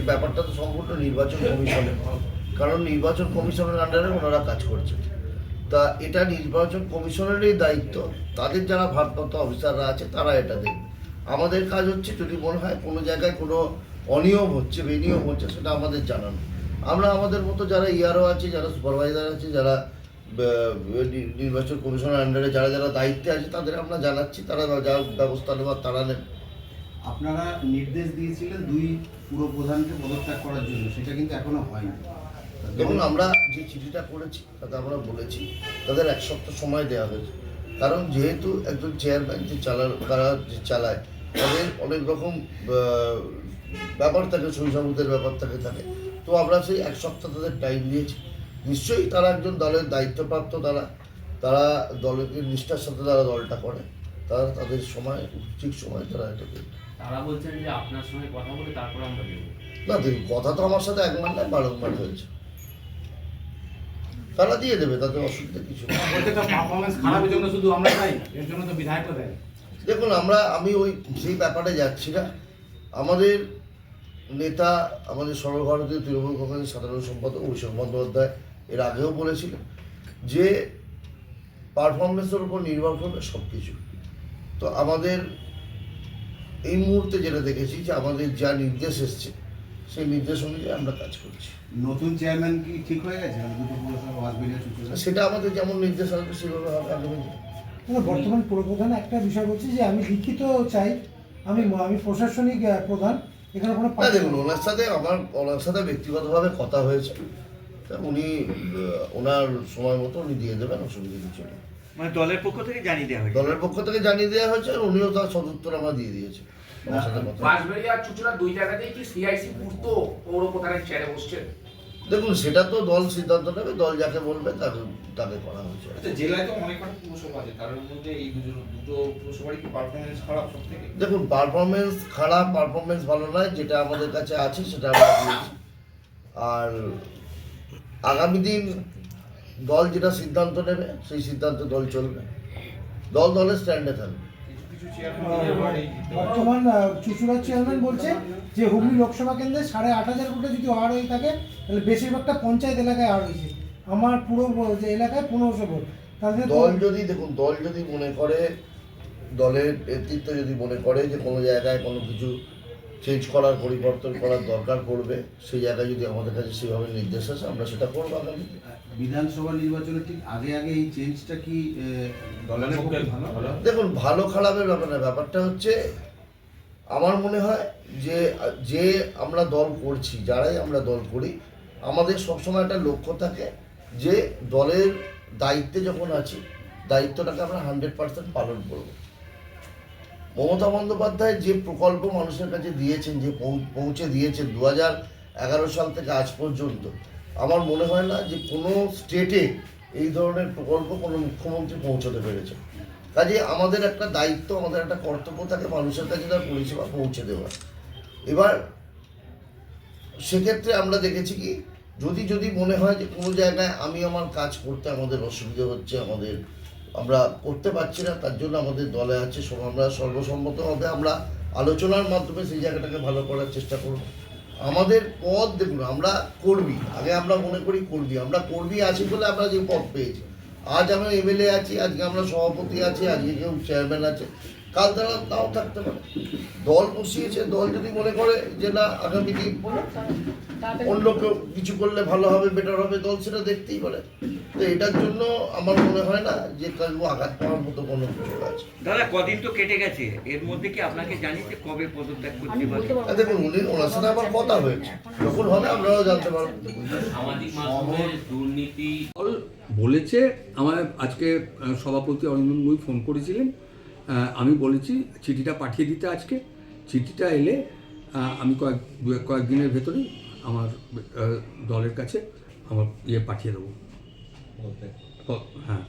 ব্যাপারটা তো সম্পূর্ণ নির্বাচন কমিশনের, কারণ নির্বাচন কমিশনের আন্ডারে ওনারা কাজ করছেন। তা এটা নির্বাচন কমিশনেরই দায়িত্ব, তাদের যারা ভারপ্রাপ্ত অফিসাররা আছে তারা এটা দেখবে। আমাদের কাজ হচ্ছে যদি মনে হয় কোনো জায়গায় কোনো অনিয়ম হচ্ছে, বেনিয়ম হচ্ছে, সেটা আমাদের জানানো। আমরা আমাদের মতো যারা ইয়ারও আছে, যারা সুপারভাইজার আছে, যারা নির্বাচন কমিশনের আন্ডারে যারা যারা দায়িত্বে আছে তাদের আমরা জানাচ্ছি, তারা যা ব্যবস্থা নেওয়ার তারা নেন। আপনারা নির্দেশ দিয়েছিলেন 2 পুরপ্রধানকে পদত্যাগ করার জন্য, সেটা কিন্তু এখনো হয়নি। দেখুন, আমরা যে চিঠিটা করেছি তাতে আমরা বলেছি তাদের 1 সপ্তাহ সময় দেওয়া হয়েছে, কারণ যেহেতু একজন চেয়ারম্যান যে চালায় তাদের অনেক রকম ব্যাপার থাকে, সহিসামুদের ব্যাপার থাকে। তো আমরা সেই 1 সপ্তাহ তাদের টাইম দিয়েছি। নিশ্চয়ই তারা একজন দলের দায়িত্বপ্রাপ্ত, তারা দলের নিষ্ঠার সাথে তারা দলটা করে, তারা তাদের সময় ঠিক সময় তারা এটা দেবে। তারা বলছেন যে আপনার সঙ্গে কথা বলে তারপর আমরা দেবো। না দেখুন, কথা তো আমার সাথে 1 মাস নয়, 12 মাস হয়েছে। তারা দিয়ে দেবে, তাতে অসুবিধা কিছু নেই। পারফরমেন্স খারাপের জন্য শুধু আমরা চাই, এর জন্য তো বিধায়করা দেয়। দেখুন, আমি ওই সেই ব্যাপারে যাচ্ছি না। আমাদের নেতা, আমাদের সর্বভারতীয় তৃণমূল কংগ্রেসের সাধারণ সম্পাদক অভিষেক বন্দ্যোপাধ্যায় এর আগেও বলেছিলেন যে পারফরমেন্সের উপর নির্ভর করবে সব কিছু। তো আমাদের এই মুহূর্তে যেটা দেখেছি যে আমাদের যা নির্দেশ এসছে সেই নির্দেশ অনুযায়ী আমরা কাজ করছি। নতুন চেয়ারম্যান কি ঠিক হয়ে গেছে? 2 পুরসভা বাসবিরিয়া চুচুড়া, সেটা আমাদের যেমন নির্দেশ আসবে সেভাবে হবে আগামী দিনে। বর্তমান পুরপ্রধান একটা বিষয় বলছি যে আমি লিখিত চাই, আমি প্রশাসনিক প্রধান, এখানে কোনো না দেখুন, ওনার সাথে ব্যক্তিগতভাবে কথা হয়েছে, তা উনি ওনার সময় মতো উনি দিয়ে দেবেন, অসুবিধা কিছু নেই। মানে দলের পক্ষ থেকে জানিয়ে দেওয়া হয়েছে? দলের পক্ষ থেকে জানিয়ে দেওয়া হয়েছে, আর উনিও তার সদুত্তর আমরা দিয়ে দিয়েছে। ওনার সাথে কথা বাঁশবেড়িয়া চুচুড়া 2 জায়গাতেই কি সিআইসি পূর্ত পৌর প্রধানের চেয়ারে বসছেন? দেখুন, সেটা তো দল সিদ্ধান্ত নেবে, দল যাকে বলবে তাকে করা হয়েছে। আচ্ছা, জেলায় তো অনেক কটা পুরসভা আছে, তার মধ্যে এই দুটো পুরসভারই কি পারফরমেন্স খারাপ সব থেকে? দেখুন, পারফরমেন্স খারাপ, পারফরমেন্স ভালো নয়, যেটা আমাদের কাছে আছে সেটা আমরা দিয়েছি। আর আগামী দিন দল যেটা সিদ্ধান্ত নেবে সেই সিদ্ধান্তে দল চলবে, দলের স্ট্যান্ডে থাকবে। কিছু চেয়ারম্যান বর্তমান চুচুড়ার চেয়ারম্যান বলছে যে হুগলি লোকসভা কেন্দ্রে 8,500 কোটি যদি হার হয়ে থাকে তাহলে বেশিরভাগটা পঞ্চায়েত এলাকায় হার হয়েছে, আমার পুরো যে এলাকায় 1500 ভোট। তাহলে দল যদি মনে করে, দলের নেতৃত্ব যদি মনে করে যে কোনো জায়গায় কোনো কিছু চেঞ্জ করার, পরিবর্তন করার দরকার পড়বে, সেই জায়গায় যদি আমাদের কাছে সেভাবে নির্দেশ আসে আমরা সেটা করবো আগামী দিনে। বিধানসভা নির্বাচনের ঠিক আগে এই চেঞ্জটা কি দলের পক্ষে ভালো? দেখুন, ভালো খারাপের ব্যাপার না, ব্যাপারটা হচ্ছে আমার মনে হয় যে আমরা দল করছি, যারাই আমরা দল করি, আমাদের সবসময় একটা লক্ষ্য থাকে যে দলের দায়িত্বে যখন আছি দায়িত্বটাকে আমরা 100% পালন করব। মমতা বন্দ্যোপাধ্যায় যে প্রকল্প মানুষের কাছে দিয়েছেন, যে পৌঁছে দিয়েছেন 2011 সাল থেকে আজ পর্যন্ত, আমার মনে হয় না যে কোনো স্টেটে এই ধরনের প্রকল্প কোনো মুখ্যমন্ত্রী পৌঁছতে পেরেছে। কাজে আমাদের একটা দায়িত্ব, আমাদের একটা কর্তব্য থাকে মানুষের কাছে তার পরিষেবা পৌঁছে দেওয়ার। এবার সেক্ষেত্রে আমরা দেখেছি কি, যদি মনে হয় যে কোনো জায়গায় আমার কাজ করতে আমাদের অসুবিধা হচ্ছে, আমরা করতে পারছি না, তার জন্য আমাদের দলে আছে, আমরা সর্বসম্মতভাবে আমরা আলোচনার মাধ্যমে সেই জায়গাটাকে ভালো করার চেষ্টা করব। আমাদের পদ দেখুন, আমরা কর্মী, আগে আমরা মনে করি আমরা কর্মী আছি বলে আমরা যে পদ পেয়েছি। আজ আমরা এমএলএ আছি, আজকে আমরা সভাপতি আছি, আজকে কেউ চেয়ারম্যান আছে, কাল তারা নাও থাকতে পারে। দল বসিয়েছে, দল যদি মনে করে যে না আগামী দিন অন্য কেউ কিছু করলে ভালো হবে, বেটার হবে, দল সেটা দেখতেই পারে। তো এটার জন্য আমার মনে হয় না যে কারো আঘাত পাওয়ার মতো কোনো কিছু আছে। দাদা, কদিন তো কেটে গেছে, এর মধ্যে কি আপনাকে জানিয়েছে কবে পদত্যাগ করতে পারবে? দেখুন, ওনার সাথে আমার কথা হয়েছে, যখন হবে আপনারাও জানতে পারবেন। সামাজিক মাধ্যমে দুর্নীতি বলেছে আমার আজকে সভাপতি অরিন্দম গুই ফোন করেছিলেন, আমি বলেছি চিঠিটা পাঠিয়ে দিতে। আজকে চিঠিটা এলে আমি কয়েকদিনের ভেতরেই আমার দলের কাছে আমার পাঠিয়ে দেবো। হ্যাঁ,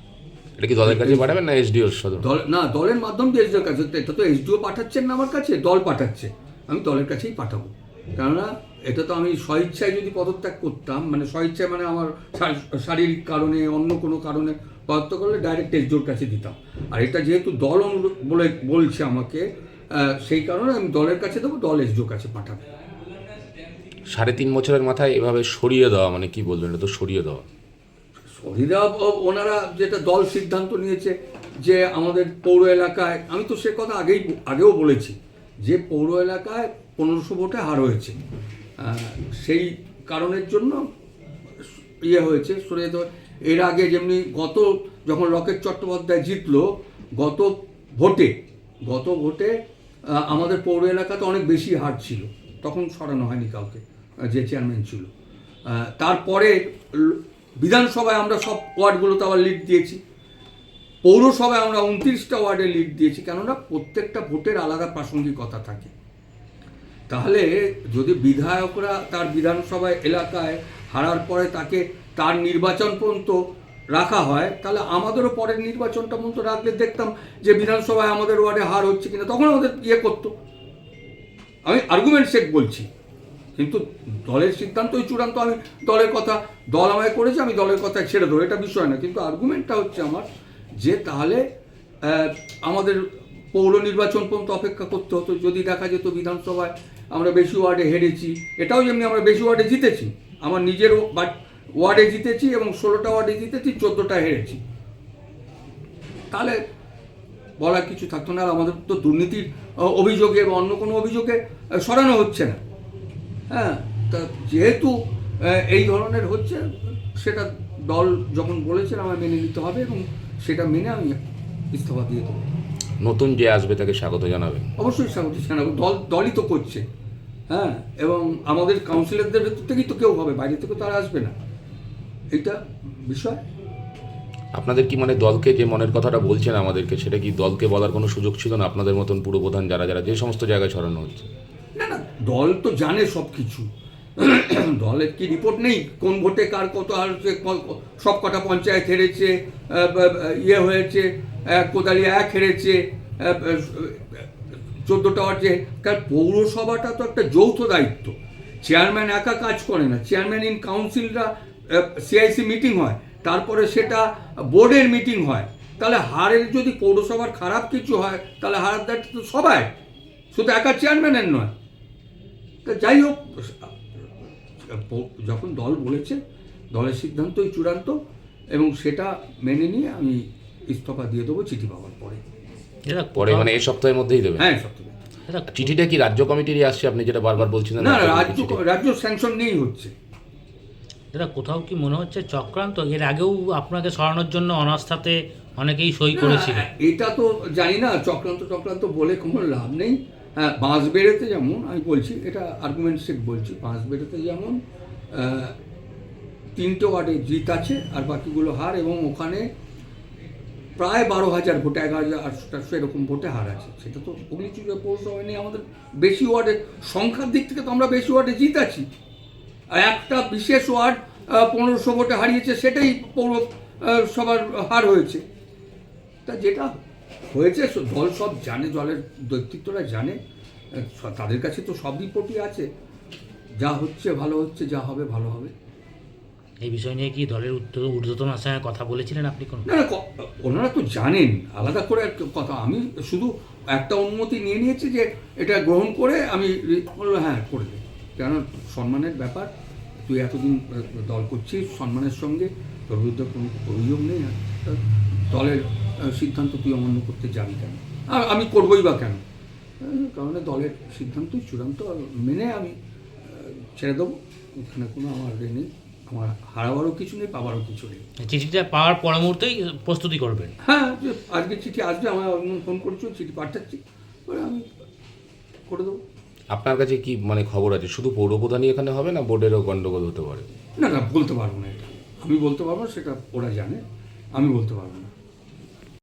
এটা কি দলের কাছে পাঠাবেন না এসডিও সদর? দলের মাধ্যম দিয়ে এসডিওর কাছে। এটা তো এসডিও পাঠাচ্ছেন না আমার কাছে, দল পাঠাচ্ছে, আমি দলের কাছেই পাঠাবো। কেননা এটা তো আমি স্বইচ্ছায় যদি পদত্যাগ করতাম, মানে স্বইচ্ছায় মানে আমার শারীরিক কারণে অন্য কোনো কারণে পদত্যাগ করলে ডাইরেক্ট এসডিওর কাছে দিতাম। আর এটা যেহেতু দল বলছে আমাকে, সেই কারণে আমি দলের কাছে দেবো, দল এসডিওর কাছে পাঠাবো। 3.5 বছরের মাথায় এভাবে সরিয়ে দেওয়া মানে কি বলবেন, এটা তো সরিয়ে দেওয়া। সরিদা ওনারা যেটা দল সিদ্ধান্ত নিয়েছে যে আমাদের পৌর এলাকায়, আমি তো সে কথা আগেও বলেছি যে পৌর এলাকায় 1500 ভোটে হার হয়েছে, সেই কারণের জন্য হয়েছে সরিয়ে দেওয়া। এর আগে যেমনি যখন রকেট চট্টোপাধ্যায় জিতলো গত ভোটে আমাদের পৌর এলাকাতে অনেক বেশি হার ছিল, তখন সরানো হয়নি কাউকে যে চেয়ারম্যান ছিল। তারপরে বিধানসভায় আমরা সব ওয়ার্ডগুলোতে আবার লিড দিয়েছি, পৌরসভায় আমরা 29টা ওয়ার্ডে লিড দিয়েছি, কেননা প্রত্যেকটা ভোটের আলাদা প্রাসঙ্গিকতা থাকে। তাহলে যদি বিধায়করা তার বিধানসভায় এলাকায় হারার পরে তাকে তার নির্বাচন পর্যন্ত রাখা হয়, তাহলে আমাদেরও পরের নির্বাচনটা পর্যন্ত রাখলে দেখতাম যে বিধানসভায় আমাদের ওয়ার্ডে হার হচ্ছে কিনা, তখন আমাদের করতো। আমি আর্গুমেন্ট সেট বলছি, কিন্তু দলের সিদ্ধান্তই চূড়ান্ত। আমি দল আমায় করেছে, আমি দলের কথা ছেড়ে দেবো, এটা বিষয় না। কিন্তু আর্গুমেন্টটা হচ্ছে আমার যে তাহলে আমাদের পৌর নির্বাচন পর্যন্ত অপেক্ষা করতে হতো। যদি দেখা যেত বিধানসভায় আমরা বেশি ওয়ার্ডে হেরেছি, এটাও যেমনি আমরা বেশি ওয়ার্ডে জিতেছি, আমার নিজের ওয়ার্ডে জিতেছি এবং 16টা ওয়ার্ডে জিতেছি, 14টা হেরেছি, তাহলে বলার কিছু থাকতো না। আর আমাদের তো দুর্নীতির অভিযোগে বা অন্য কোনো অভিযোগে সরানো হচ্ছে না। হ্যাঁ, তা যেহেতু এই ধরনের হচ্ছে, সেটা দল যখন বলেছেন আমায় মেনে নিতে হবে এবং সেটা মেনে আমি ইস্তফা দিয়ে দেবো। নতুন যে আসবে তাকে স্বাগত জানাবেন? অবশ্যই স্বাগত জানাবো, দলই তো করছে। হ্যাঁ, এবং আমাদের কাউন্সিলরদের ভেতর থেকেই তো কেউ হবে, বাইরে থেকে তো আর আসবে না, এটা বিষয়। আপনাদের কি মানে দলকে যে মনের কথাটা বলছেন আমাদেরকে, সেটা কি দলকে বলার কোনো সুযোগ ছিল না? আপনাদের মতন পুরপ্রধান যারা যে সমস্ত জায়গায় ছড়ানো হচ্ছে। না, দল তো জানে সব কিছু। দলের কি রিপোর্ট নেই কোন ভোটে কার কত হারছে, সব কটা পঞ্চায়েত হেরেছে, হয়েছে, কোদালি 1 হেরেছে, 14টা ওয়ার্ড যে। কারণ পৌরসভাটা তো একটা যৌথ দায়িত্ব, চেয়ারম্যান একা কাজ করে না, চেয়ারম্যান ইন কাউন্সিলরা সিআইসি মিটিং হয়, তারপরে সেটা বোর্ডের মিটিং হয়। তাহলে হারের যদি পৌরসভার খারাপ কিছু হয়, তাহলে হারার দায়িত্ব তো সবাই, শুধু একা চেয়ারম্যানের নয়। তা যাই হোক, যখন দল বলেছে, দলের সিদ্ধান্তই চূড়ান্ত এবং সেটা মেনে নিয়ে আমি ইস্তফা দিয়ে দেবো চিঠি পাওয়ার পরে। পরে মানে এই সপ্তাহের মধ্যেই দেবেন? হ্যাঁ, সপ্তাহে। চিঠিটা কি রাজ্য কমিটিরই আসছে, আপনি যেটা বারবার বলছিলেন? না, রাজ্য স্যাংশন নিয়েই হচ্ছে। দাদা, কোথাও কি মনে হচ্ছে চক্রান্ত? এর আগেও আপনাকে সরানোর জন্য অনাস্থাতে অনেকেই সই করেছিল। এটা তো জানি না, চক্রান্ত বলে কোনো লাভ নেই। হ্যাঁ, বাঁশবেড়েতে যেমন আমি বলছি, এটা আর্গুমেন্ট সেট বলছি, বাঁশবেড়েতে যেমন 3টে ওয়ার্ডে জিত আছে আর বাকিগুলো হার, এবং ওখানে প্রায় 12,000 ভোটে, 11,800 এরকম ভোটে হার আছে। সেটা তো অগ্নিচুড়ে পৌরসভায় নেই, আমাদের বেশি ওয়ার্ডে সংখ্যার দিক থেকে তো আমরা বেশি ওয়ার্ডে জিত আছি। আর একটা বিশেষ ওয়ার্ড 1500 ভোটে হারিয়েছে, সেটাই পৌরসভার হার হয়েছে। তা যেটা হয়েছে দল সব জানে, দলের ব্যক্তিত্বরা জানে, তাদের কাছে তো সব রিপোর্টই আছে। যা হচ্ছে ভালো হচ্ছে, যা হবে ভালো হবে। এই বিষয় নিয়ে কি দলের ঊর্ধ্বতনের সঙ্গে কথা বলেছিলেন আপনি? না, ওনারা তো জানেন, আলাদা করে কথা। আমি শুধু একটা অনুমতি নিয়ে নিয়েছি যে এটা গ্রহণ করে আমি বলবো হ্যাঁ করে দেব, কেন সম্মানের ব্যাপার। তুই এতদিন দল করছিস সম্মানের সঙ্গে, তোর বিরুদ্ধে কোনো অভিযোগ নেই, দলের সিদ্ধান্ত তুই অমান্য করতে যাবি কেন? আমি করবই বা কেন? কারণ দলের সিদ্ধান্তই চূড়ান্ত, মেনে আমি ছেড়ে দেবো। ওখানে কোনো আমার নেই, আমার হারাবারও কিছু নেই, পাওয়ারও কিছু নেই। চিঠিটা পাওয়ার পর মুহূর্তেই প্রস্তুতি করবেন? হ্যাঁ, আজকে চিঠি আসবে, আমার ফোন করছো, চিঠি পাঠাচ্ছি, আমি করে দেবো। আপনার কাছে কি মানে খবর আছে শুধু পৌরপ্রধানই এখানে হবে, না বোর্ডেরও গন্ডগোল হতে পারে? না, বলতে পারবো না, এটা আমি বলতে পারবো না, সেটা ওরা জানে, আমি বলতে পারবো না।